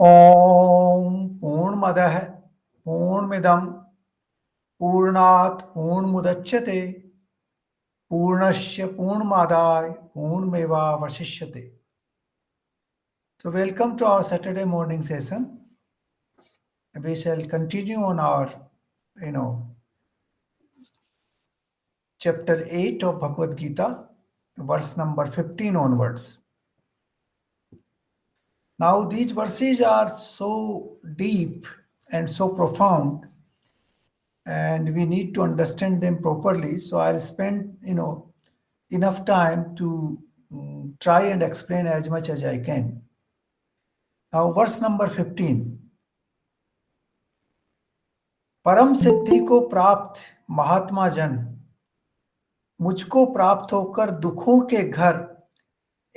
ओम पूर्णमदः पूर्णमिदं पूर्णात् पूर्णमुदच्यते पूर्णस्य पूर्णमादाय पूर्णमेवावशिष्यते. So welcome to our Saturday morning session. We shall continue on our, chapter 8 of Bhagavad Gita, verse number 15 onwards. Now these verses are so deep and so profound, and we need to understand them properly. So I'll spend, enough time to try and explain as much as I can. Now, verse number 15. परम सिद्धि को प्राप्त महात्मा जन मुझको प्राप्त होकर दुखों के घर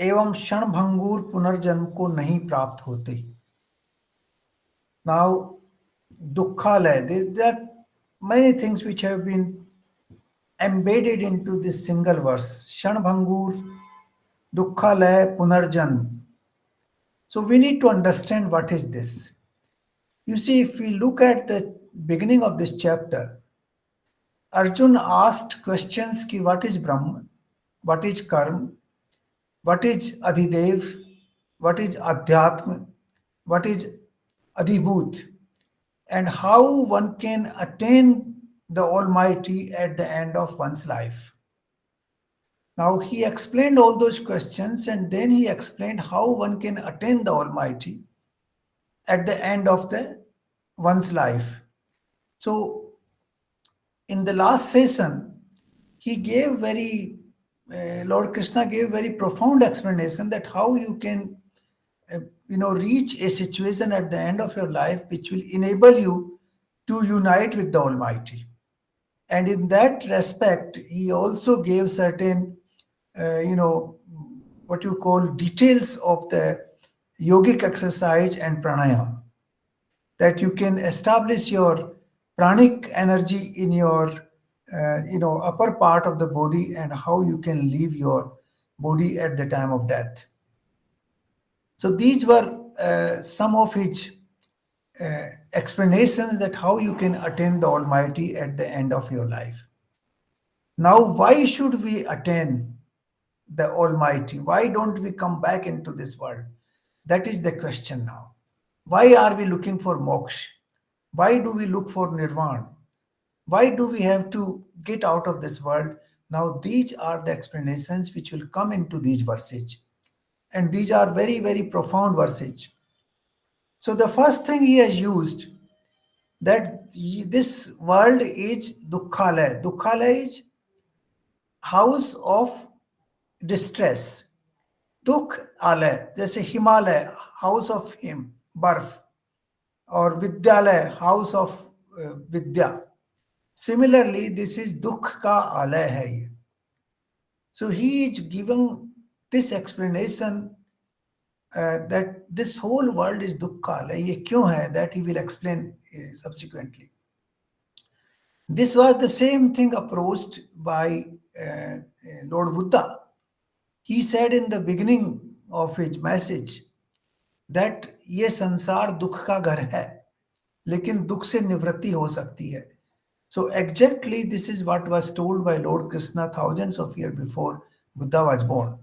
एवं क्षणभंगुर पुनर्जन्म को नहीं प्राप्त होते. Now, dukkhalaya, there are many things which have been embedded into this single verse. Kshanbhangur, dukkhalaya, punarjanm. So we need to understand what is this. You see, if we look at the beginning of this chapter, Arjun asked questions ki what is Brahman, what is Karma, what is Adhidev, what is Adhyatma, what is Adhibhut, and how one can attain the Almighty at the end of one's life. Now he explained all those questions, and then he explained how one can attain the Almighty at the end of one's life. So in the last session, he gave Lord Krishna gave very profound explanation that how you can reach a situation at the end of your life which will enable you to unite with the Almighty. And in that respect, he also gave certain, what you call details of the yogic exercise and pranayama, that you can establish your pranic energy in your, upper part of the body, and how you can leave your body at the time of death. So these were some of his explanations that how you can attain the Almighty at the end of your life. Now, why should we attain the Almighty? Why don't we come back into this world? That is the question now. Why are we looking for moksha? Why do we look for nirvana? Why do we have to get out of this world? Now, these are the explanations which will come into these verses. And these are very, very profound verses. So the first thing he has used, that this world is dukkhalaya. Dukkhalaya is house of distress. Dukh alay, जैसे Himalaya, house of him, बर्फ, or vidyalaya, house of vidya. Similarly, this is dukh ka alay hai. So he is giving this explanation that this whole world is dukkha alay. Ye kyun hai? That he will explain subsequently. This was the same thing approached by Lord Buddha. He said in the beginning of his message that ये संसार दुख का घर है, लेकिन दुख से निवृत्ति हो सकती है. So exactly this is what was told by Lord Krishna thousands of years before Buddha was born.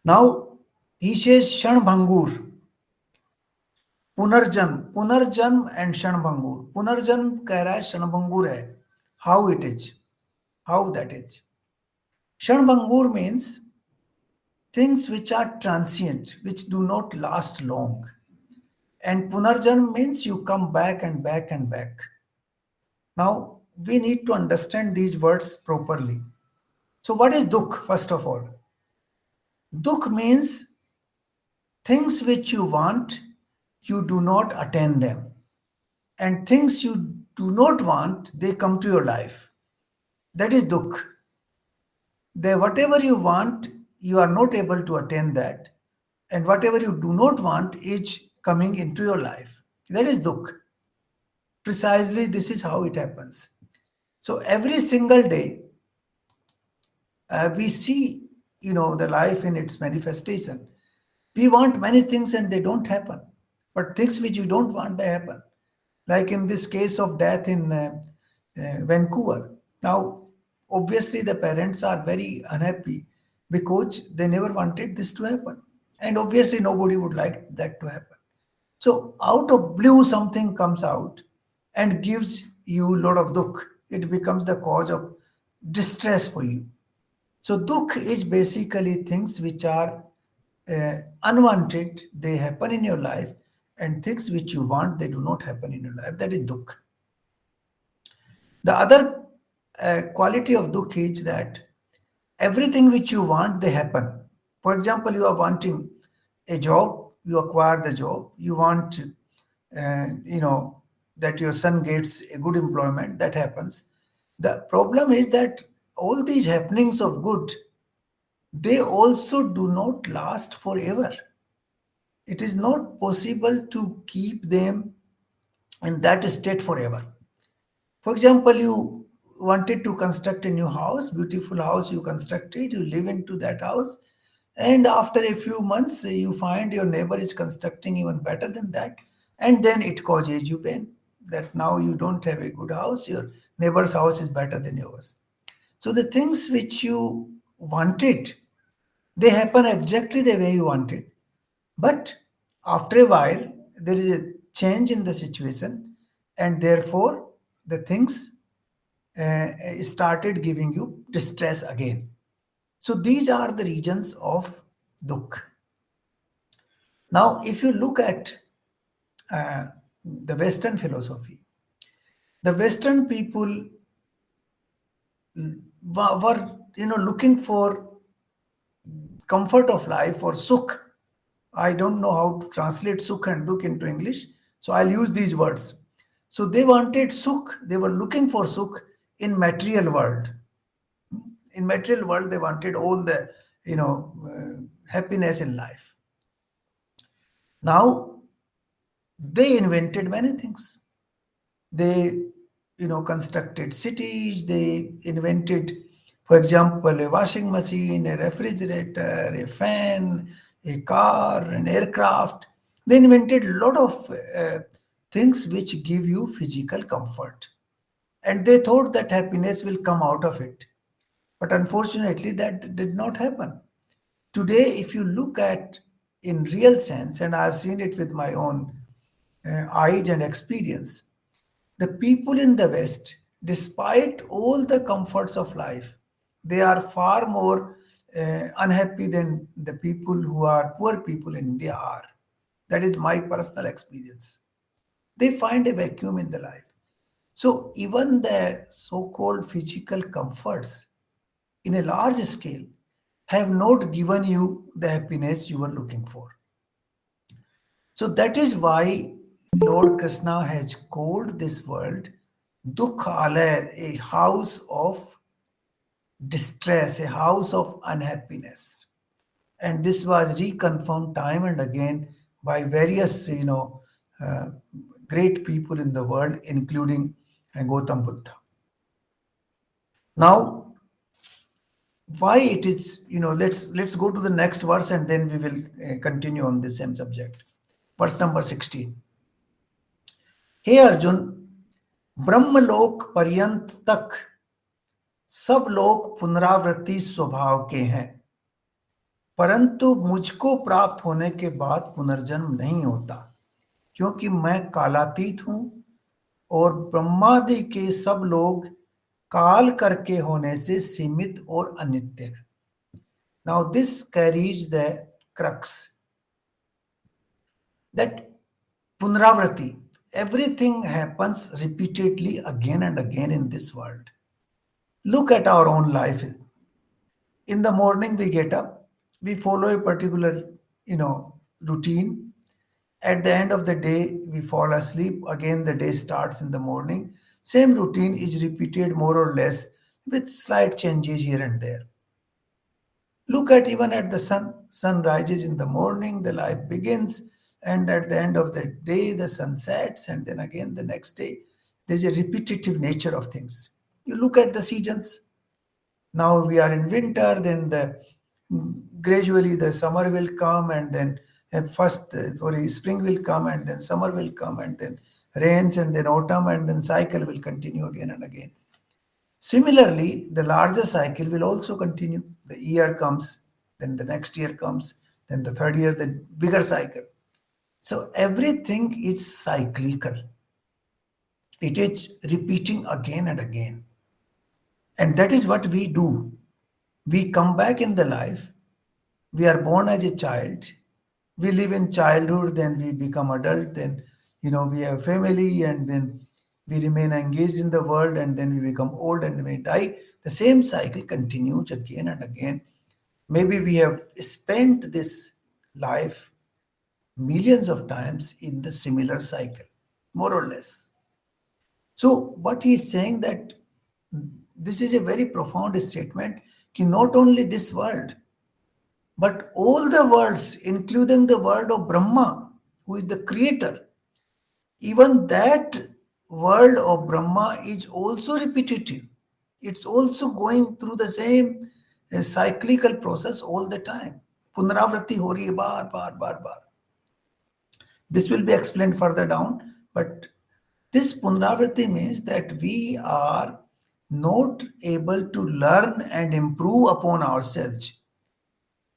Now he says Kshanbhangur, पुनर्जन्म and Kshanbhangur. पुनर्जन्म कह रहा है Kshanbhangur है. How it is? How that is? Kshanbhangur means things which are transient, which do not last long. And Punarjanm means you come back and back and back. Now, we need to understand these words properly. So what is Dukh, first of all? Dukh means things which you want, you do not attain them. And things you do not want, they come to your life. That is Dukh. Whatever you want, you are not able to attain that. And whatever you do not want is coming into your life. That is Dukh. Precisely this is how it happens. So every single day, we see, the life in its manifestation. We want many things and they don't happen. But things which we don't want, they happen. Like in this case of death in Vancouver. Now, obviously, the parents are very unhappy because they never wanted this to happen. And obviously, nobody would like that to happen. So, out of blue, something comes out and gives you a lot of dukh. It becomes the cause of distress for you. So, dukh is basically things which are unwanted, they happen in your life, and things which you want, they do not happen in your life. That is dukh. The other quality of dukh is that everything which you want, they happen. For example, you are wanting a job, you acquire the job. You want, that your son gets a good employment, that happens. The problem is that all these happenings of good, they also do not last forever. It is not possible to keep them in that state forever. For example, you wanted to construct a new house, beautiful house you constructed, you live into that house, and after a few months, you find your neighbor is constructing even better than that, and then it causes you pain that now you don't have a good house, your neighbor's house is better than yours. So the things which you wanted, they happen exactly the way you wanted. But after a while, there is a change in the situation, and therefore the things started giving you distress again. So these are the regions of dukh. Now, if you look at the Western philosophy, the Western people were, looking for comfort of life or sukh. I don't know how to translate sukh and dukh into English, so I'll use these words. So they wanted sukh, they were looking for sukh in material world. In material world, they wanted all the, happiness in life. Now, they invented many things. They, constructed cities, they invented, for example, a washing machine, a refrigerator, a fan, a car, an aircraft. They invented a lot of things which give you physical comfort. And they thought that happiness will come out of it. But unfortunately, that did not happen. Today, if you look at in real sense, and I've seen it with my own eyes and experience, the people in the West, despite all the comforts of life, they are far more unhappy than the people who are poor people in India are. That is my personal experience. They find a vacuum in the life. So even the so-called physical comforts in a large scale have not given you the happiness you were looking for. So that is why Lord Krishna has called this world Dukhalaya, a house of distress, a house of unhappiness. And this was reconfirmed time and again by various, uh, great people in the world, including Gautam Buddha. Now, why it is, let's go to the next verse and then we will continue on the same subject. Verse number 16. हे अर्जुन, ब्रह्मलोक पर्यंत तक सब लोग पुनरावृत्ति स्वभाव के हैं, परंतु मुझको प्राप्त होने के बाद पुनर्जन्म नहीं होता, क्योंकि मैं कालातीत हूं और ब्रह्मादि के सब लोग काल करके होने से सीमित और अनित्य हैं. Now this carries the crux that punaravrati, everything happens repeatedly again and again in this world. Look at our own life. In the morning we get up, we follow a particular, routine. At the end of the day, we fall asleep. Again, the day starts in the morning. Same routine is repeated more or less with slight changes here and there. Look at even at the sun. Sun rises in the morning, the life begins, and at the end of the day, the sun sets, and then again the next day. There's a repetitive nature of things. You look at the seasons. Now we are in winter, then gradually the summer will come, and then And first, sorry, spring will come, and then summer will come, and then rains, and then autumn, and then cycle will continue again and again. Similarly, the larger cycle will also continue. The year comes, then the next year comes, then the third year, the bigger cycle. So everything is cyclical. It is repeating again and again. And that is what we do. We come back in the life. We are born as a child. We live in childhood, then we become adult, then we have family, and then we remain engaged in the world, and then we become old and we die. The same cycle continues again and again. Maybe we have spent this life millions of times in the similar cycle, more or less. So what he is saying that this is a very profound statement, कि not only this world, but all the worlds, including the world of Brahma, who is the creator, even that world of Brahma is also repetitive. It's also going through the same cyclical process all the time. Punaravrati ho rahi hai baar, baar, baar, baar. This will be explained further down, but this punaravrati means that we are not able to learn and improve upon ourselves.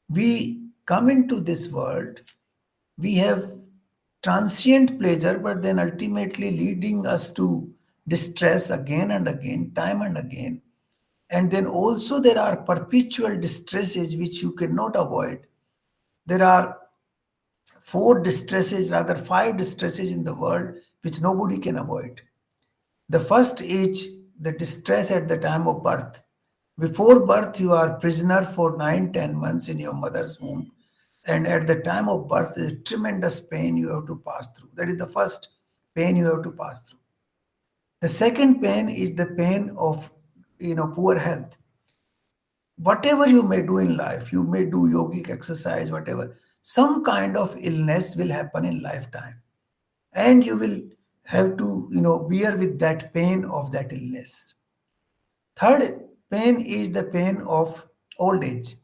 We come into this world, we have transient pleasure, but then ultimately leading us to distress again and again, time and again. And then also there are perpetual distresses which you cannot avoid. There are four distresses, rather five distresses in the world which nobody can avoid. The first is the distress at the time of birth. Before birth, you are prisoner for 9-10 months in your mother's womb. And at the time of birth, there is tremendous pain you have to pass through. That is the first pain you have to pass through. The second pain is the pain of poor health. Whatever you may do in life, you may do yogic exercise, whatever, some kind of illness will happen in lifetime. And you will have to bear with that pain of that illness. Third pain is the pain of old age.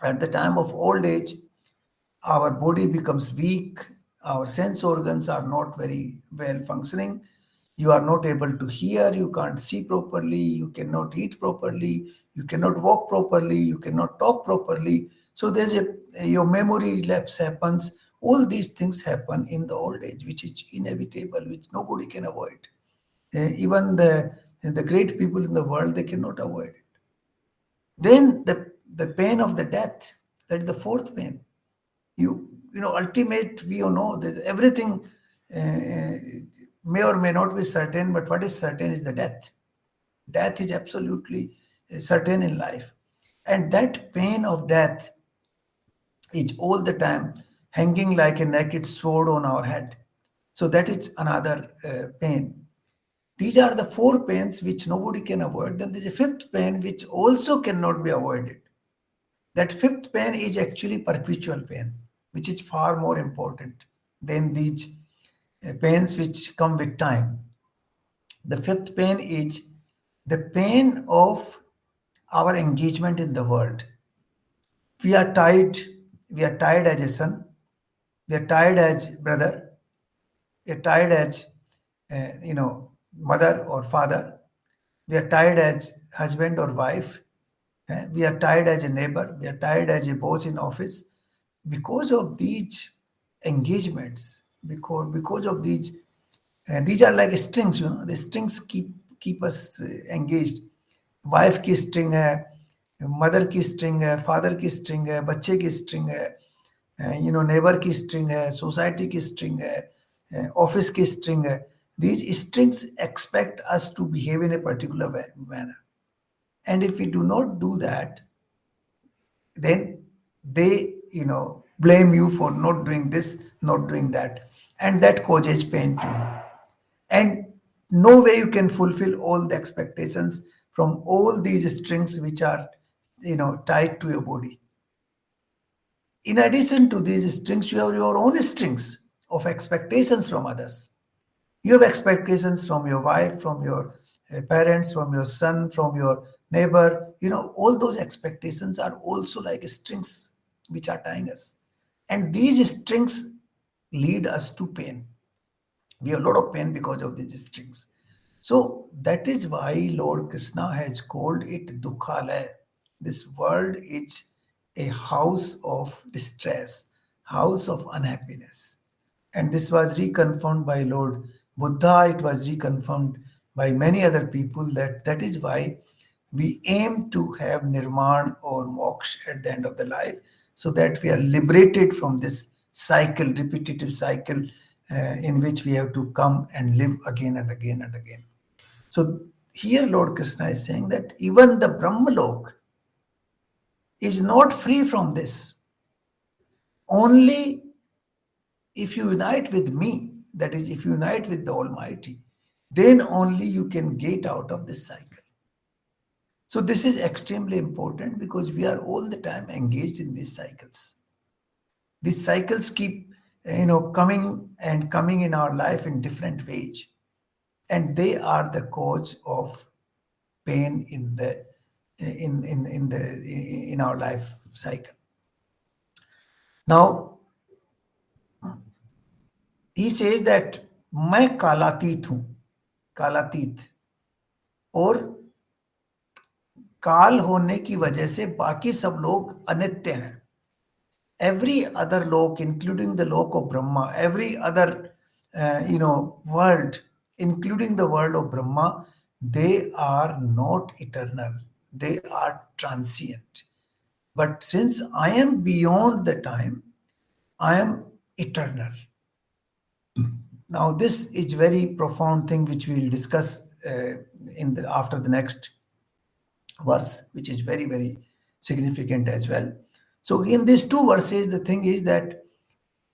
At the time of old age, our body becomes weak, our sense organs are not very well functioning, you are not able to hear, you can't see properly, you cannot eat properly, you cannot walk properly, you cannot talk properly. So there's your memory lapse happens. All these things happen in the old age, which is inevitable, which nobody can avoid. Even the great people in the world, they cannot avoid it. Then the pain of the death, that is the fourth pain. Ultimate, we know that everything may or may not be certain, but what is certain is the death. Death is absolutely certain in life. And that pain of death is all the time hanging like a naked sword on our head. So that is another pain. These are the four pains which nobody can avoid. Then there's a fifth pain which also cannot be avoided. That fifth pain is actually perpetual pain, which is far more important than these pains which come with time. The fifth pain is the pain of our engagement in the world. We are tied. We are tied as a son. We are tied as brother. We are tied as mother or father. We are tied as husband or wife. We are tied as a neighbor. We are tied as a boss in office. Because of these engagements, because of these are like strings. The strings keep us engaged. Wife की string है, mother की string है, father की string है, बच्चे की string है, neighbour की स्ट्रिंग है, सोसाइटी की स्ट्रिंग है, ऑफिस की स्ट्रिंग है. These strings expect us to behave in a particular manner. And if we do not do that, then they, blame you for not doing this, not doing that. And that causes pain to you. And no way you can fulfill all the expectations from all these strings which are, tied to your body. In addition to these strings, you have your own strings of expectations from others. You have expectations from your wife, from your parents, from your son, from your neighbor. All those expectations are also like strings which are tying us. And these strings lead us to pain. We have a lot of pain because of these strings. So that is why Lord Krishna has called it Dukhalaya. This world is a house of distress, house of unhappiness. And this was reconfirmed by Lord Buddha, it was reconfirmed by many other people that is why we aim to have nirman or moksha at the end of the life, so that we are liberated from this cycle, repetitive cycle, in which we have to come and live again and again and again. So here Lord Krishna is saying that even the Brahmalok is not free from this. Only if you unite with me, that is, if you unite with the Almighty, then only you can get out of this cycle. So this is extremely important because we are all the time engaged in these cycles. These cycles keep, coming and coming in our life in different ways, and they are the cause of pain in our life cycle. Now he says that मैं कालातीत हूं, कालातीत, और काल होने की वजह से बाकी सब लोग अनित्य हैं. Every other lok, including the lok of Brahma, every other world, including the world of Brahma, they are not eternal. They are transient. But since I am beyond the time, I am eternal. Now, this is very profound thing which we will discuss after the next verse, which is very, very significant as well. So in these two verses, the thing is that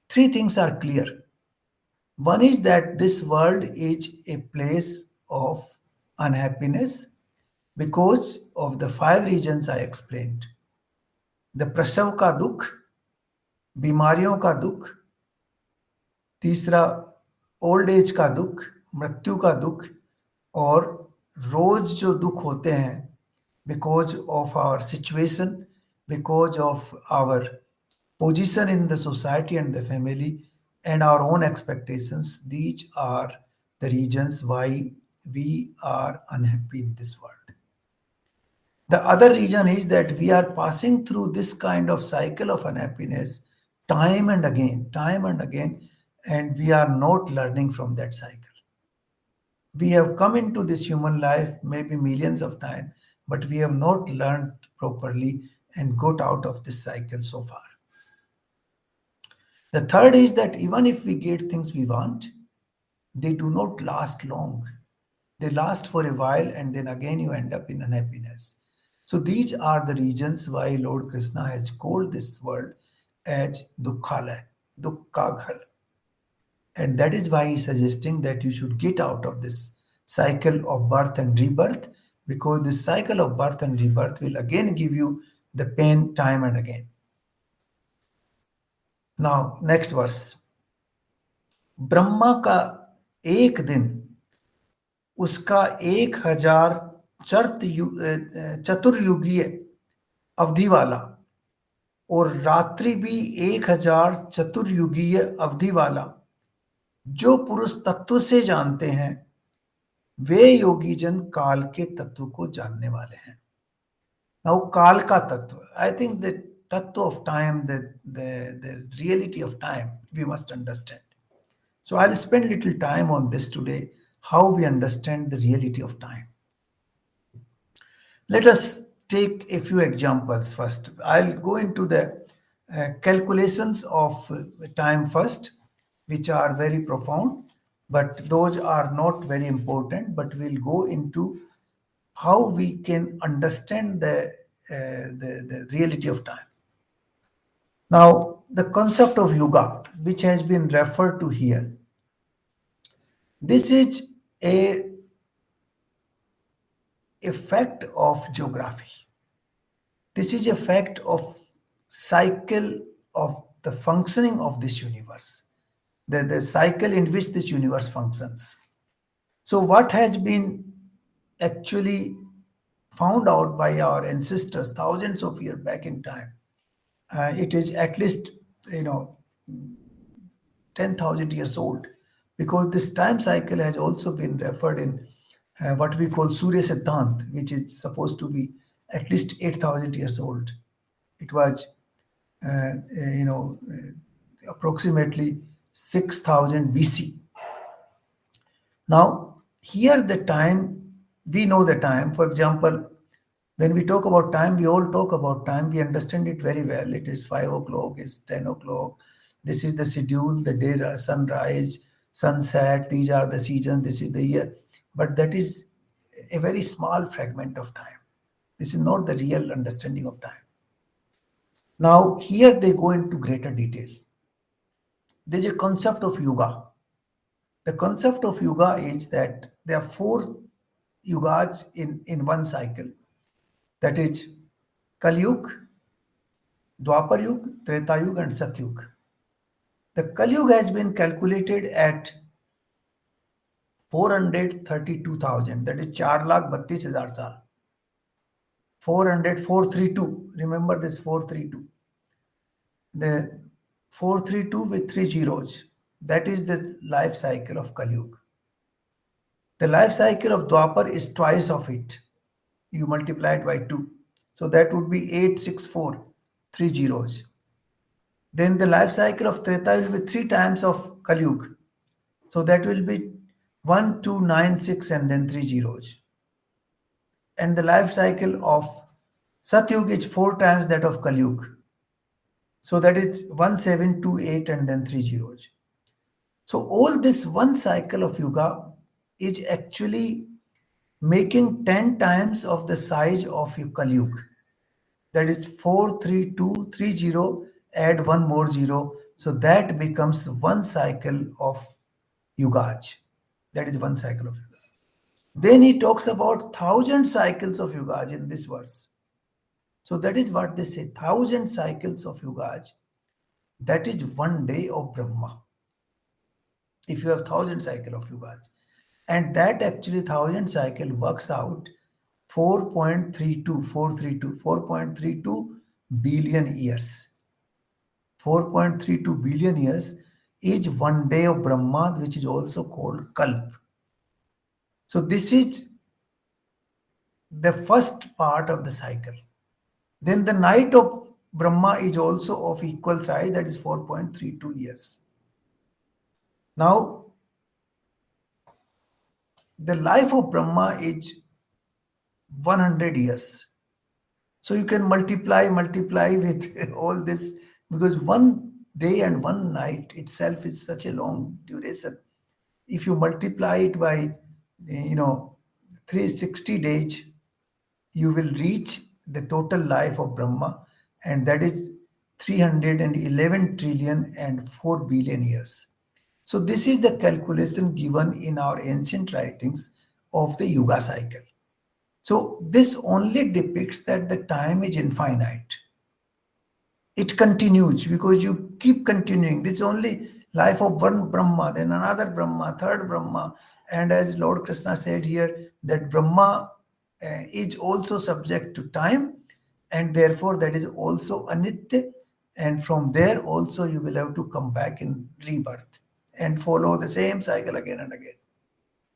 three things are clear. One is that this world is a place of unhappiness because of the 5 reasons I explained. The प्रसव का दुख, बीमारियों का दुख, तीसरा old age का दुख, मृत्यु का दुख, और रोज जो दुख होते हैं because of our situation, because of our position in the society and the family, and our own expectations. These are the reasons why we are unhappy in this world. The other reason is that we are passing through this kind of cycle of unhappiness time and again, and we are not learning from that cycle. We have come into this human life maybe millions of times, but we have not learned properly and got out of this cycle so far. The third is that even if we get things we want, they do not last long. They last for a while, and then again you end up in unhappiness. So these are the reasons why Lord Krishna has called this world as Dukkhalaya, Dukkaghar. And that is why he's suggesting that you should get out of this cycle of birth and rebirth, because this cycle of birth and rebirth will again give you the pain time and again. Now, next verse. Brahma का एक दिन उसका 1000 चतुर्युगीय अवधि वाला, और रात्रि भी 1000 चतुर्युगीय अवधि वाला, जो पुरुष तत्व से जानते हैं वे योगी जन काल के तत्व को जानने वाले हैं. Now, काल का तत्व, I think the tattva of time, the reality of time, we must understand. So I'll spend little time on this today, how we understand the reality of time. Let us take a few examples first. I'll go into the calculations of time first, which are very profound, but those are not very important. But we'll go into how we can understand the reality of time. Now, the concept of yuga, which has been referred to here, this is a fact of geography. This is a fact of cycle of the functioning of this universe, the cycle in which this universe functions. So what has been actually found out by our ancestors thousands of years back in time, it is at least you know 10,000 years old, because this time cycle has also been referred in what we call Surya Siddhant, which is supposed to be at least 8,000 years old. It was, approximately 6,000 BC. Now, here the time, we know the time. For example, when we talk about time, we all talk about time. We understand it very well. It is 5 o'clock, it's 10 o'clock. This is the schedule, the day, sunrise, sunset. These are the seasons, this is the year. But that is a very small fragment of time. This is not the real understanding of time. Now, here they go into greater detail. There is a concept of yuga. The concept of yuga is that there are four yugas in one cycle. That is Kali Yuga, Dwapar Yuga, Treta Yuga, and Satyug. The Kali Yuga has been calculated at 432,000. That is 4,32,000 saal. 432. Remember this 432. The 432 with three zeros. That is the life cycle of Kali Yuga. The life cycle of Dwapar is twice of it. You multiply it by 2. So that would be 864, three zeros. Then the life cycle of Treta will be 3 times of Kali Yuga. So that will be 1296 and then 3 zeros. And the life cycle of Satyug is 4 times that of Kali Yuga. So that is 1728 and then 3 zeros. So all this one cycle of Yuga is actually making 10 times of the size of your Kali Yuga. That is 43230, add one more zero. So that becomes one cycle of Yugas. That is one cycle of Yuga. Then he talks about 1,000 cycles of Yugas in this verse. So that is what they say, 1,000 cycles of Yugas. That is one day of Brahma. If you have 1,000 cycle of Yugas. And that actually 1,000 cycle works out 4.32 billion years. 4.32 billion years is one day of Brahma, which is also called Kalp. So this is the first part of the cycle. Then the night of Brahma is also of equal size, that is 4.32 years. Now, the life of Brahma is 100 years. So you can multiply with all this, because one day and one night itself is such a long duration. If you multiply it by 360 days, you will reach the total life of Brahma, and that is 311 trillion and 4 billion years. So this is the calculation given in our ancient writings of the Yuga cycle. So this only depicts that the time is infinite. It continues because you keep continuing. This only life of one Brahma, then another Brahma, third Brahma. And as Lord Krishna said here, that Brahma is also subject to time, and therefore that is also anitya. And from there also you will have to come back in rebirth and follow the same cycle again and again.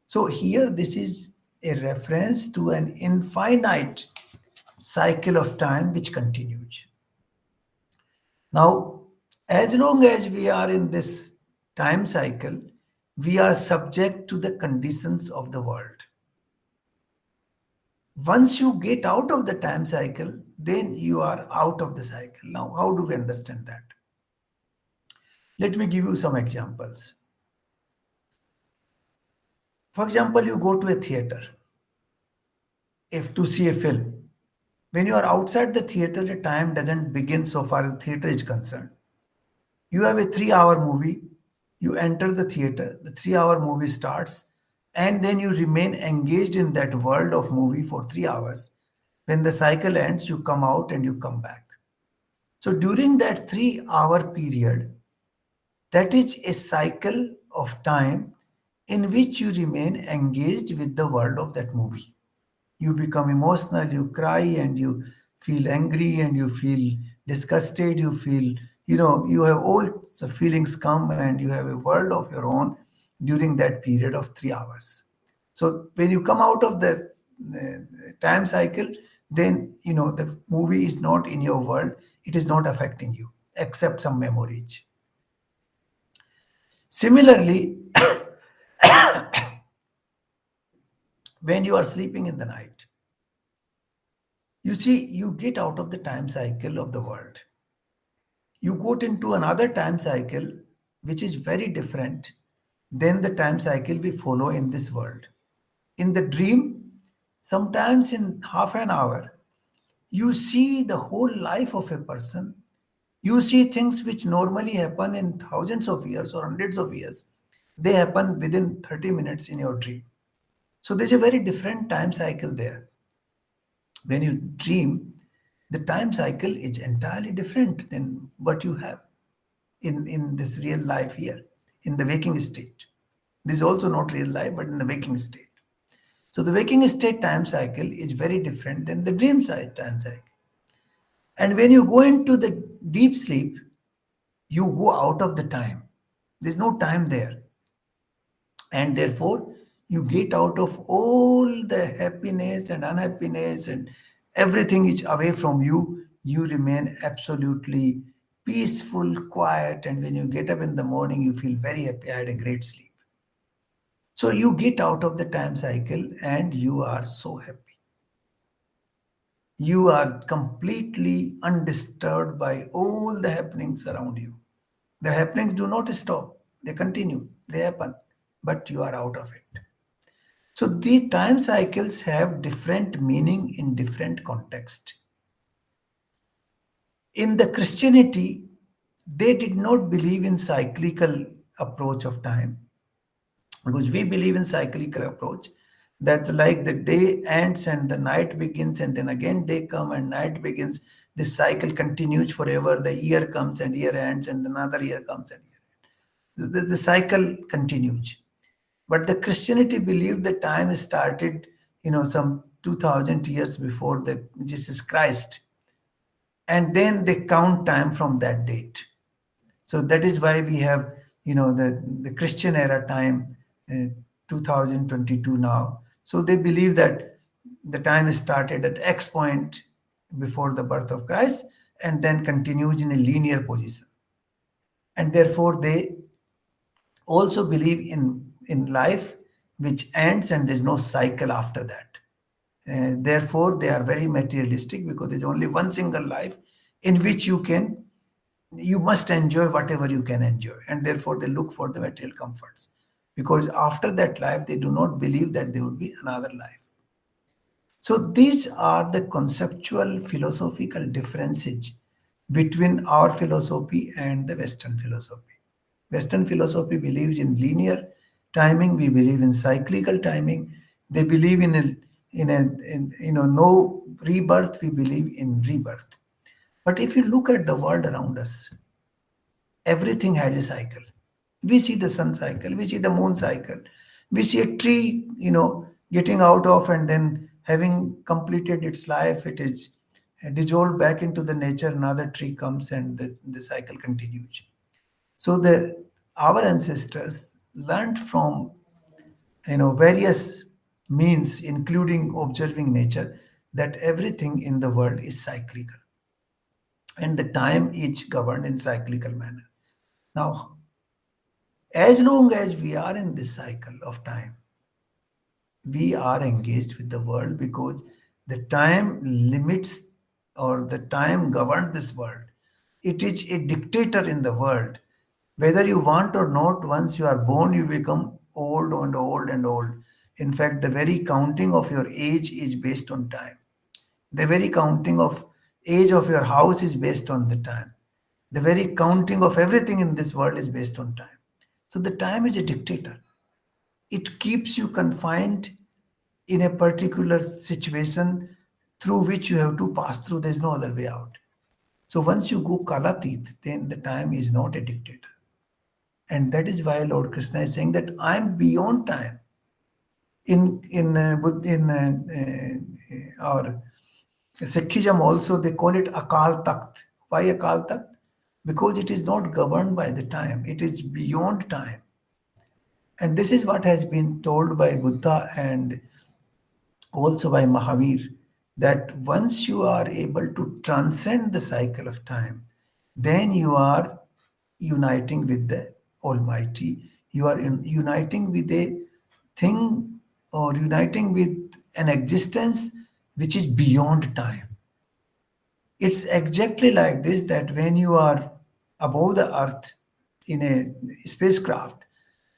So here this is a reference to an infinite cycle of time which continues. Now, as long as we are in this time cycle, we are subject to the conditions of the world. Once you get out of the time cycle, then you are out of the cycle. Now, how do we understand that? Let me give you some examples. For example, you go to a theater if to see a film. When you are outside the theater, the time doesn't begin so far as the theater is concerned. You have a 3-hour movie, you enter the theater, the 3-hour movie starts, and then you remain engaged in that world of movie for 3 hours. When the cycle ends, you come out and you come back. So during that 3-hour period, that is a cycle of time in which you remain engaged with the world of that movie. You become emotional, you cry, and you feel angry, and you feel disgusted, you feel You have all the feelings come and you have a world of your own during that period of 3 hours. So when you come out of the time cycle, then the movie is not in your world. It is not affecting you except some memories. Similarly, when you are sleeping in the night, you see, you get out of the time cycle of the world. You go into another time cycle, which is very different than the time cycle we follow in this world. In the dream, sometimes in half an hour, you see the whole life of a person. You see things which normally happen in thousands of years or hundreds of years. They happen within 30 minutes in your dream. So there's a very different time cycle there. When you dream, the time cycle is entirely different than what you have in this real life here, in the waking state. This is also not real life, but in the waking state. So the waking state time cycle is very different than the dream side time cycle. And when you go into the deep sleep, you go out of the time. There's no time there. And therefore, you get out of all the happiness and unhappiness, and everything is away from you. You remain absolutely peaceful, quiet, and when you get up in the morning, you feel very happy. I had a great sleep. So you get out of the time cycle and you are so happy. You are completely undisturbed by all the happenings around you. The happenings do not stop, they continue, they happen, but you are out of it. So the time cycles have different meaning in different context. In the Christianity, they did not believe in cyclical approach of time, because we believe in cyclical approach, that like the day ends and the night begins and then again day come and night begins. This cycle continues forever. The year comes and year ends and another year comes and year ends. The cycle continues. But the Christianity believed that time started, some 2000 years before the Jesus Christ, and then they count time from that date. So that is why we have, the Christian era time, 2022 now. So they believe that the time started at X point before the birth of Christ and then continues in a linear position. And therefore they also believe in life which ends and there's no cycle after that. Therefore, they are very materialistic because there's only one single life in which you must enjoy whatever you can enjoy, and therefore they look for the material comforts, because after that life they do not believe that there would be another life. So these are the conceptual philosophical differences between our philosophy and the Western philosophy. Western philosophy believes in linear timing. We believe in cyclical timing. They believe in no rebirth. We believe in rebirth. But if you look at the world around us, everything has a cycle. We see the sun cycle, we see the moon cycle, we see a tree, getting out of and then having completed its life, it is dissolved back into the nature, another tree comes and the cycle continues. So our ancestors learned from various means, including observing nature, that everything in the world is cyclical and the time is governed in cyclical manner. Now, as long as we are in this cycle of time, we are engaged with the world, because the time limits or the time governs this world. It is a dictator in the world. Whether you want or not, once you are born, you become old and old and old. In fact, the very counting of your age is based on time. The very counting of age of your house is based on the time. The very counting of everything in this world is based on time. So the time is a dictator. It keeps you confined in a particular situation through which you have to pass through. There's no other way out. So once you go Kalatit, then the time is not a dictator. And that is why Lord Krishna is saying that I'm beyond time. In our Sikhism also, they call it Akal Takht. Why Akal Takht? because it is not governed by the time, it is beyond time. And this is what has been told by Buddha and also by Mahavir, that once you are able to transcend the cycle of time, then you are uniting with the Almighty. You are uniting with a thing, or uniting with an existence which is beyond time. It's exactly like this, that when you are above the earth in a spacecraft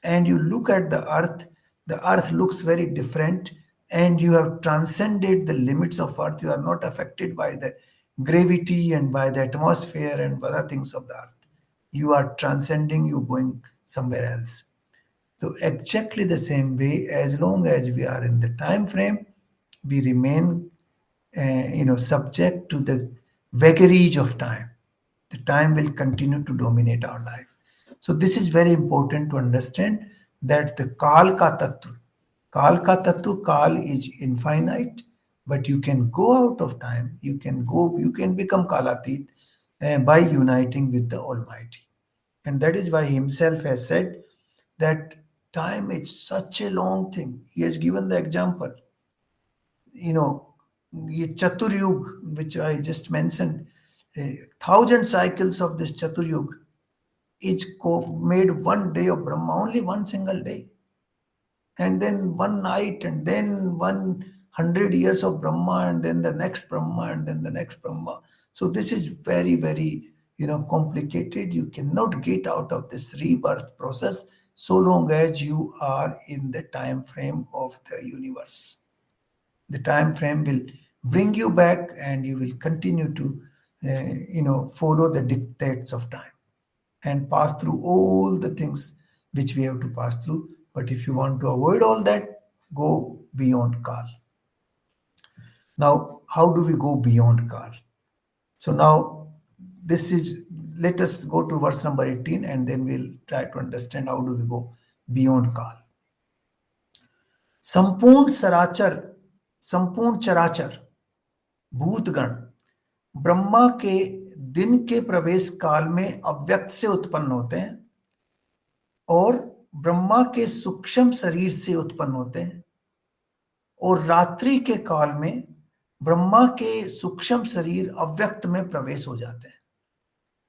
and you look at the earth looks very different, and you have transcended the limits of earth. You are not affected by the gravity and by the atmosphere and other things of the earth. You are transcending, you going somewhere else. So exactly the same way, as long as we are in the time frame, we remain, subject to the vagaries of time. The time will continue to dominate our life. So this is very important to understand, that the Kal is infinite, but you can go out of time. You can become Kalatit by uniting with the Almighty. And that is why he himself has said that time is such a long thing. He has given the example, you know, ye Chaturyug, which I just mentioned, 1,000 cycles of this Chaturyug is made one day of Brahma, only one single day. And then one night, and then 100 years of Brahma, and then the next Brahma, and then the next Brahma. So this is very, very, complicated. You cannot get out of this rebirth process so long as you are in the time frame of the universe. The time frame will bring you back, and you will continue to follow the dictates of time and pass through all the things which we have to pass through. But if you want to avoid all that, go beyond Kal. Now, how do we go beyond Kal? So now this is, let us go to verse number 18, and then we'll try to understand how do we go beyond Kal. संपूर्ण सराचर संपूर्ण चराचर भूतगण ब्रह्मा के दिन के प्रवेश काल में अव्यक्त से उत्पन्न होते हैं, और ब्रह्मा के सूक्ष्म शरीर से उत्पन्न होते हैं, और रात्रि के काल में ब्रह्मा के सूक्ष्म शरीर अव्यक्त में प्रवेश हो जाते हैं.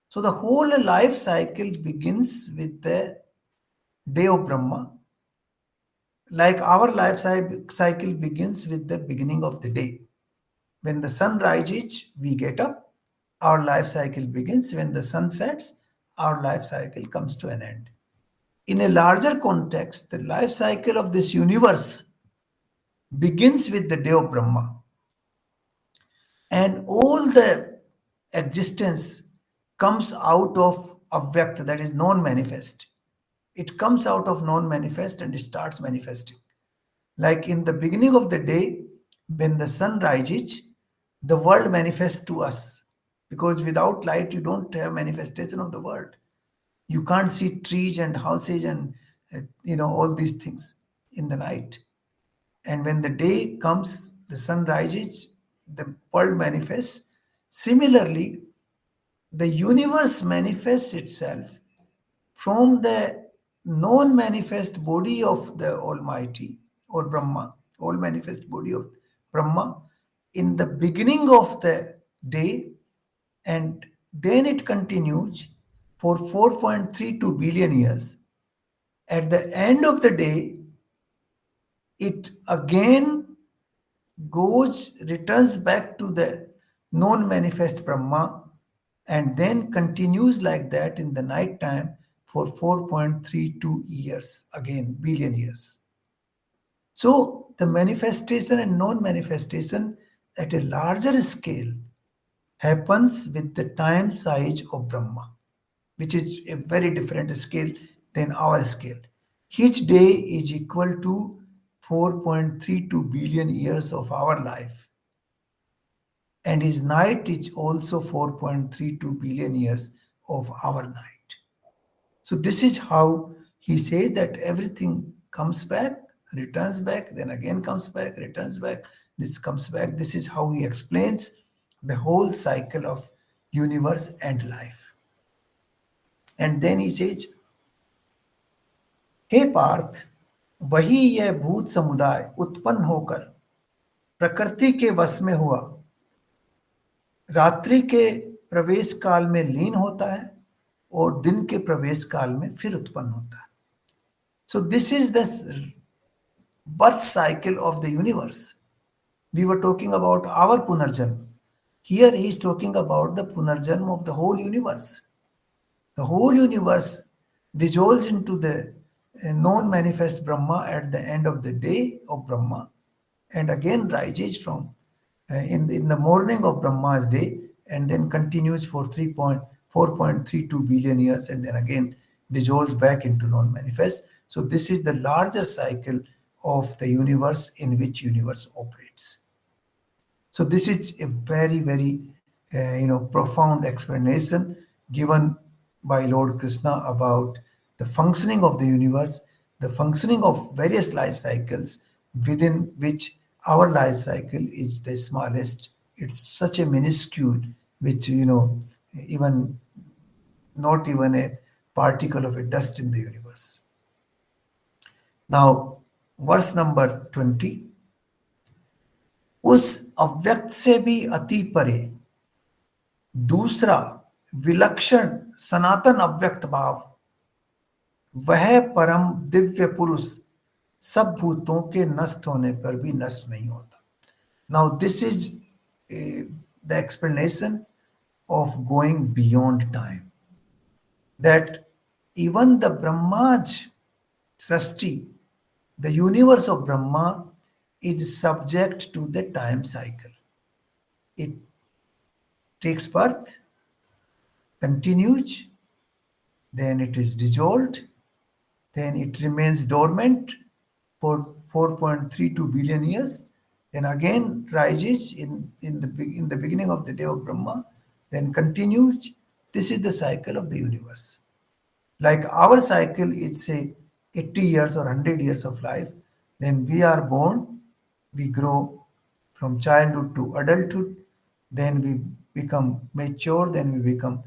So the whole life cycle begins with the day of Brahma, like our life cycle begins with the beginning of the day. When the sun rises, we get up, our life cycle begins. When the sun sets, our life cycle comes to an end. In a larger context, the life cycle of this universe begins with the day of Brahma. And all the existence comes out of Avyakt, that is non-manifest. It comes out of non-manifest and it starts manifesting. Like in the beginning of the day, when the sun rises, the world manifests to us. Because without light, you don't have manifestation of the world. You can't see trees and houses and all these things in the night. And when the day comes, the sun rises, the world manifests. Similarly, the universe manifests itself from the non-manifest body of the Almighty, or Brahma, all manifest body of Brahma, in the beginning of the day, and then it continues for 4.32 billion years. At the end of the day, it again returns back to the non-manifest Brahma, and then continues like that in the night time for 4.32 years, again, billion years. So the manifestation and non-manifestation at a larger scale happens with the time size of Brahma, which is a very different scale than our scale. Each day is equal to 4.32 billion years of our life. And his night is also 4.32 billion years of our night. So this is how he says that everything comes back, returns back, then again comes back, returns back, this comes back. This is how he explains the whole cycle of universe and life. And then he says, हे पार्थ, वही यह भूत समुदाय उत्पन्न होकर प्रकृति के वश में हुआ, रात्रि के प्रवेश काल में लीन होता है और दिन के प्रवेश काल में फिर उत्पन्न होता है. So this is the birth cycle of the universe. We were talking about our Punarjanma. Here he is talking about the Punarjanma of the whole universe. The whole universe dissolves into the non-manifest Brahma at the end of the day of Brahma, and again rises from in the morning of Brahma's day, and then continues for 4.32 billion years, and then again dissolves back into non-manifest. So this is the larger cycle of the universe in which universe operates. So this is a very, very profound explanation given by Lord Krishna about the functioning of the universe, the functioning of various life cycles, within which our life cycle is the smallest. It's such a minuscule, which even not even a particle of a dust in the universe. Now, verse number 20. उस अव्यक्त से भी अति परे दूसरा विलक्षण सनातन अव्यक्त भाव, वह परम दिव्य पुरुष सब भूतों के नष्ट होने पर भी नष्ट नहीं होता. Now this is the explanation of going beyond time, that even the Brahma's Srishti, the universe of Brahma, is subject to the time cycle. It takes birth, continues, then it is dissolved, then it remains dormant for 4.32 billion years, then again rises in the beginning of the day of Brahma, then continues. This is the cycle of the universe. Like our cycle is, say, 80 years or 100 years of life. Then we are born, we grow from childhood to adulthood, then we become mature, then we become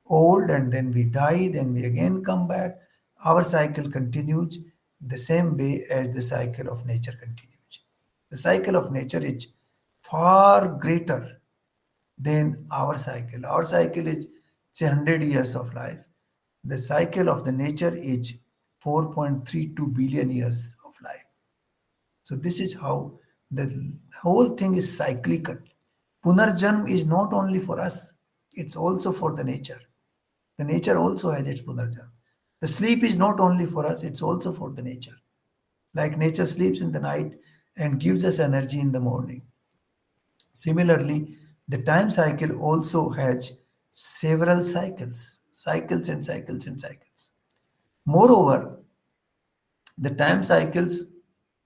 old, and then we die, then we again come back. Our cycle continues the same way as the cycle of nature continues. The cycle of nature is far greater than our cycle. Our cycle is, say, 100 years of life. The cycle of the nature is 4.32 billion years of life. So this is how the whole thing is cyclical. Punarjanm is not only for us, it's also for the nature. The nature also has its Punarjanm. The sleep is not only for us, it's also for the nature. Like nature sleeps in the night and gives us energy in the morning. Similarly, the time cycle also has several cycles, cycles and cycles and cycles. Moreover, the time cycles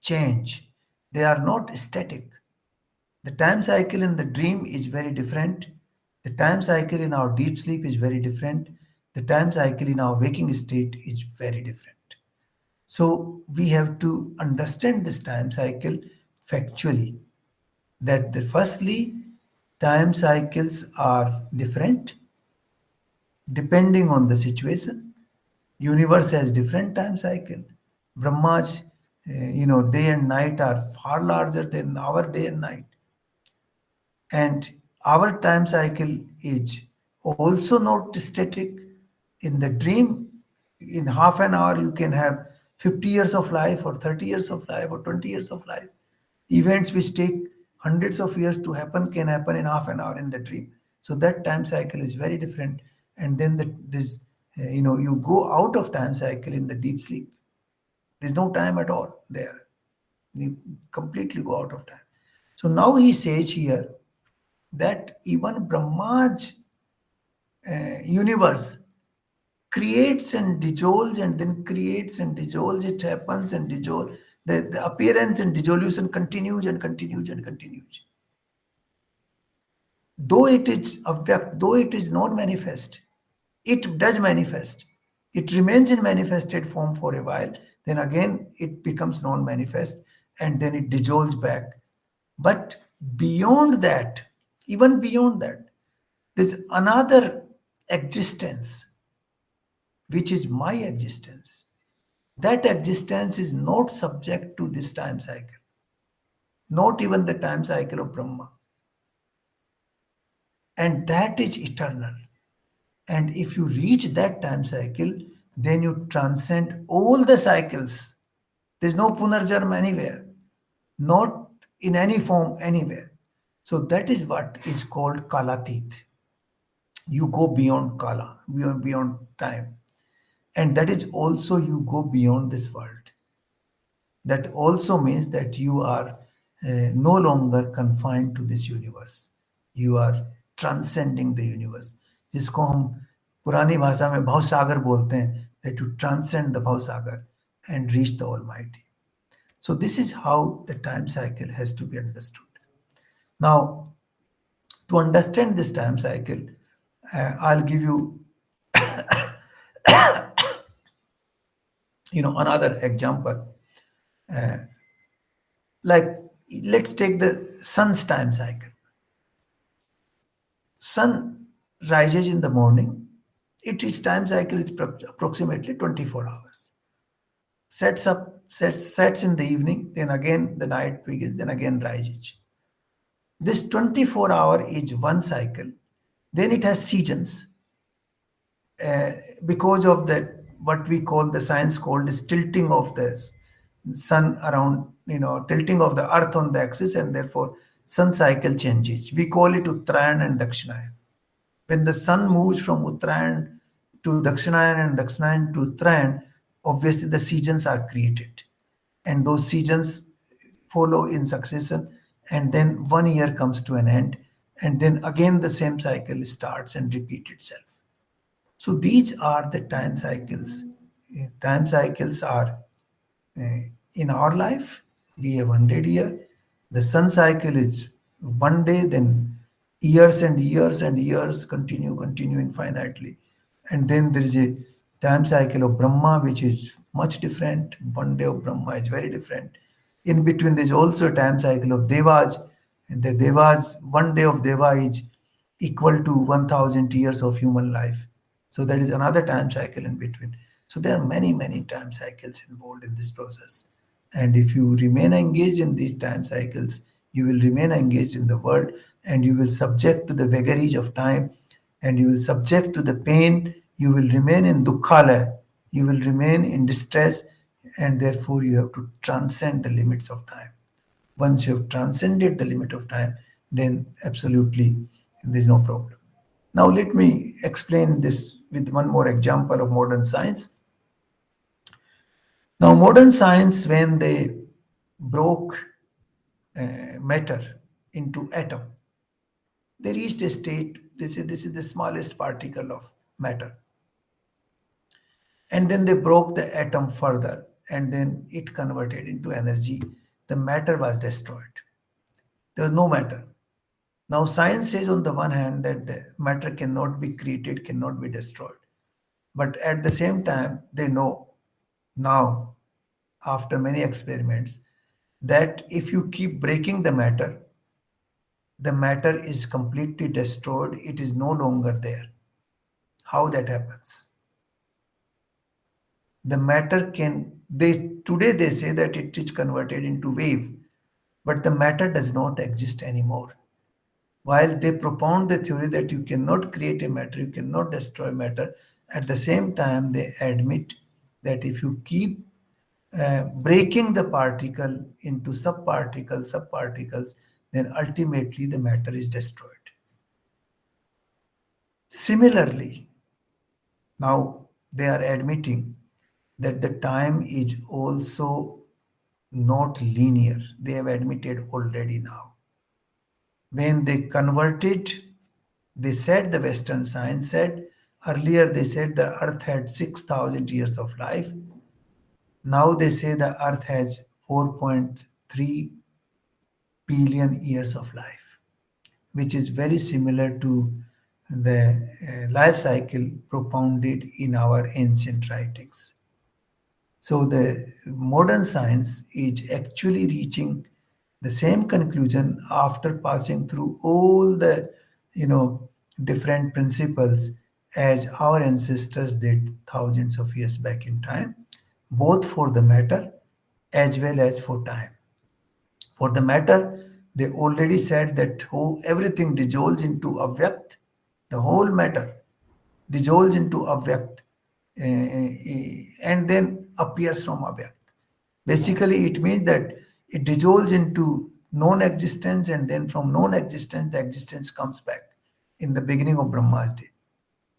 change. They are not static. The time cycle in the dream is very different. The time cycle in our deep sleep is very different. The time cycle in our waking state is very different. So we have to understand this time cycle factually. That firstly, time cycles are different depending on the situation. Universe has different time cycle. Brahma's day and night are far larger than our day and night, and our time cycle is also not static. In the dream, in half an hour you can have 50 years of life, or 30 years of life, or 20 years of life. Events which take hundreds of years to happen can happen in half an hour in the dream. So that time cycle is very different. And then you go out of time cycle in the deep sleep. There's no time at all there. You completely go out of time. So now he says here that even Brahma's universe creates and dissolves, and then creates and dissolves. It happens and dissolves. The appearance and dissolution continues and continues and continues. Though it is avyakt, though it is non-manifest, it does manifest. It remains in manifested form for a while, then again it becomes non-manifest, and then it dissolves back. But beyond that, even beyond that, there's another existence which is my existence. That existence is not subject to this time cycle, not even the time cycle of Brahma. And that is eternal. And if you reach that time cycle, then you transcend all the cycles. There's no punarjanma anywhere, not in any form anywhere. So that is what is called kalatit. You go beyond kala, beyond time. And that is also you go beyond this world. That also means that you are no longer confined to this universe. You are transcending the universe, जिसको हम पुरानी भाषा में भाव सागर बोलते हैं, that you transcend the भाव सागर and reach the Almighty. So this is how the time cycle has to be understood. Now, to understand this time cycle, I'll give you, another example. Like, let's take the sun's time cycle. Sun rises in the morning. Its time cycle is approximately 24 hours. Sets in the evening, then again the night begins, then again rises. This 24-hour is one cycle. Then it has seasons. Because of that, what we call, the science called, is tilting of the sun around, tilting of the earth on the axis, and therefore sun cycle changes. We call it Uttarayan and Dakshinayan. When the sun moves from Uttarayan to Dakshinayan and Dakshinayan to Uttarayan, obviously the seasons are created. And those seasons follow in succession, and then 1 year comes to an end, and then again the same cycle starts and repeats itself. So these are the time cycles. Time cycles are in our life. We have 100 years. The sun cycle is one day, then years and years and years continue infinitely. And then there is a time cycle of Brahma, which is much different. One day of Brahma is very different. In between, there's also a time cycle of Devas. And the Devas, one day of Deva is equal to 1,000 years of human life. So there is another time cycle in between. So there are many, many time cycles involved in this process. And if you remain engaged in these time cycles, you will remain engaged in the world, and you will subject to the vagaries of time, and you will subject to the pain. You will remain in dukhala. You will remain in distress, and therefore you have to transcend the limits of time. Once you have transcended the limit of time, then absolutely there's no problem. Now, let me explain this with one more example of modern science. Now, modern science, when they broke matter into atom, they reached a state, they say this is the smallest particle of matter. And then they broke the atom further, and then it converted into energy. The matter was destroyed. There was no matter. Now, science says on the one hand that the matter cannot be created, cannot be destroyed. But at the same time, they know now, after many experiments, that if you keep breaking the matter is completely destroyed. It is no longer there. How that happens? The matter today they say that it is converted into wave, but the matter does not exist anymore. While they propound the theory that you cannot create a matter, you cannot destroy matter, at the same time they admit that if you keep breaking the particle into subparticles, then ultimately the matter is destroyed. Similarly, now they are admitting that the time is also not linear. They have admitted already now. When they converted, they said, the Western science said, earlier they said the earth had 6,000 years of life. Now they say the earth has 4.3 billion years of life, which is very similar to the life cycle propounded in our ancient writings. So the modern science is actually reaching the same conclusion after passing through all the different principles, as our ancestors did thousands of years back in time, both for the matter as well as for time. For the matter, they already said that everything dissolves into avyakt, the whole matter dissolves into avyakt, and then appears from avyakt. Basically, it means that it dissolves into non-existence, and then from non-existence, the existence comes back in the beginning of Brahma's day,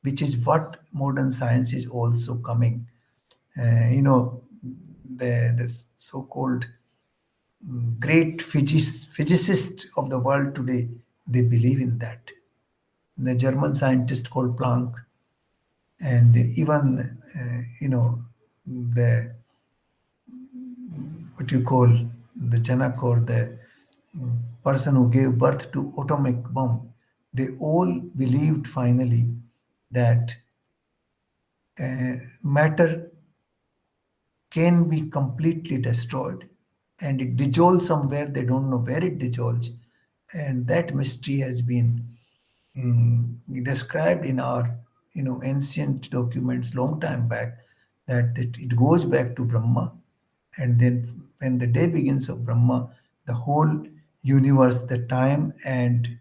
which is what modern science is also coming. The so-called great physicists of the world today, they believe in that. The German scientist called Planck, and even the what you call the Janak, or the person who gave birth to atomic bomb, they all believed finally that matter can be completely destroyed, and it dissolves somewhere. They don't know where it dissolves, and that mystery has been described in our ancient documents long time back, that it goes back to Brahma, and then when the day begins of Brahma, the whole universe, the time and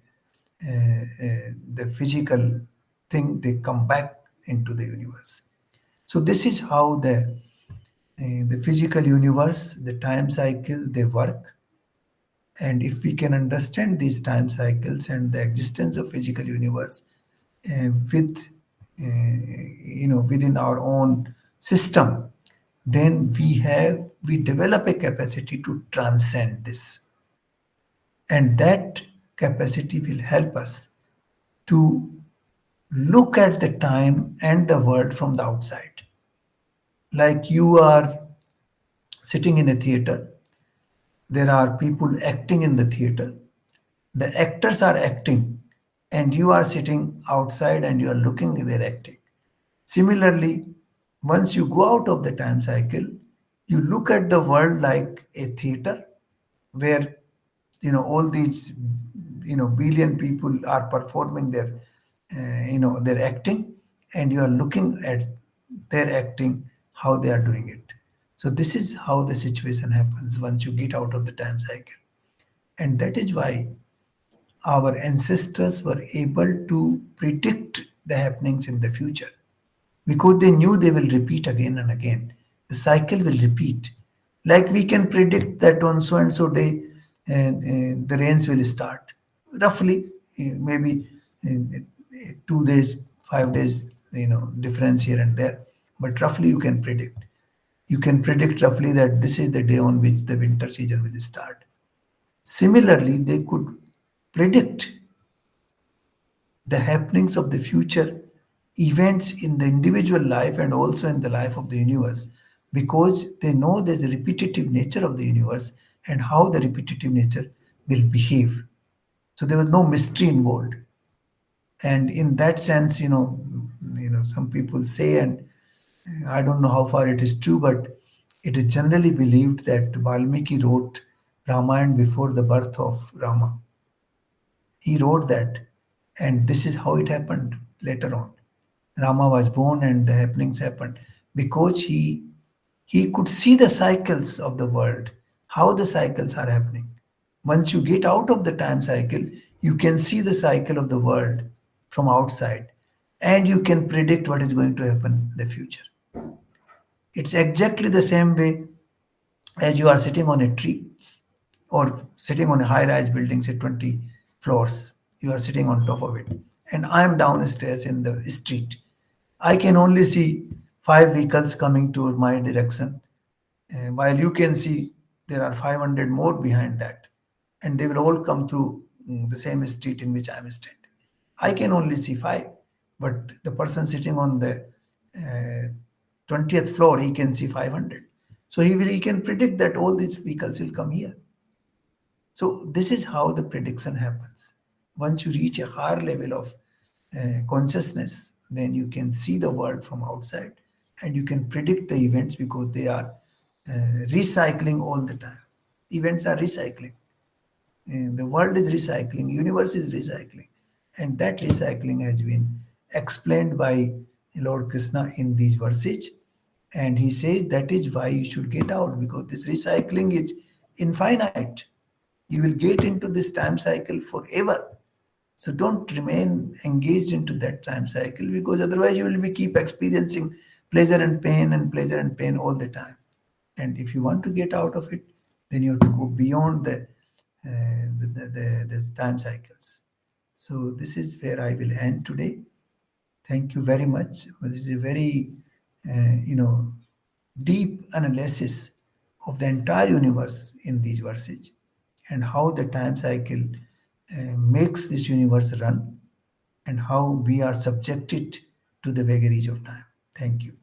the physical thing, they come back into the universe. So this is how the physical universe, the time cycle, they work. And if we can understand these time cycles and the existence of physical universe with within our own system, then we develop a capacity to transcend this, and that capacity will help us to look at the time and the world from the outside. Like you are sitting in a theater, there are people acting in the theater, the actors are acting, and you are sitting outside and you are looking at their acting. Similarly, once you go out of the time cycle, you look at the world like a theater where all these billion people are performing their acting, and you are looking at their acting, how they are doing it. So this is how the situation happens once you get out of the time cycle. And that is why our ancestors were able to predict the happenings in the future, because they knew they will repeat again and again. The cycle will repeat. Like we can predict that on so and so day, the rains will start. Roughly, maybe 2 days, 5 days, difference here and there. But roughly, you can predict. You can predict roughly that this is the day on which the winter season will start. Similarly, they could predict the happenings of the future events in the individual life and also in the life of the universe, because they know there's a repetitive nature of the universe and how the repetitive nature will behave. So there was no mystery involved. And in that sense, some people say, and I don't know how far it is true, but it is generally believed that Valmiki wrote Ramayana before the birth of Rama. He wrote that, and this is how it happened later on. Rama was born and the happenings happened because he could see the cycles of the world, how the cycles are happening. Once you get out of the time cycle, you can see the cycle of the world from outside, and you can predict what is going to happen in the future. It's exactly the same way as you are sitting on a tree or sitting on a high rise building, say 20 floors. You are sitting on top of it, and I am downstairs in the street. I can only see 5 vehicles coming toward my direction, while you can see there are 500 more behind that, and they will all come through the same street in which I am standing. I can only see five, but the person sitting on the 20th floor, he can see 500. So he can predict that all these vehicles will come here. So this is how the prediction happens. Once you reach a higher level of consciousness, then you can see the world from outside, and you can predict the events because they are recycling all the time. Events are recycling. The world is recycling, universe is recycling, and that recycling has been explained by Lord Krishna in these verses. And he says that is why you should get out, because this recycling is infinite. You will get into this time cycle forever. So don't remain engaged into that time cycle, because otherwise you will be keep experiencing pleasure and pain all the time. And if you want to get out of it, then you have to go beyond the time cycles. So this is where I will end today. Thank you very much. This is a very deep analysis of the entire universe in these verses, and how the time cycle makes this universe run, and how we are subjected to the vagaries of time. Thank you.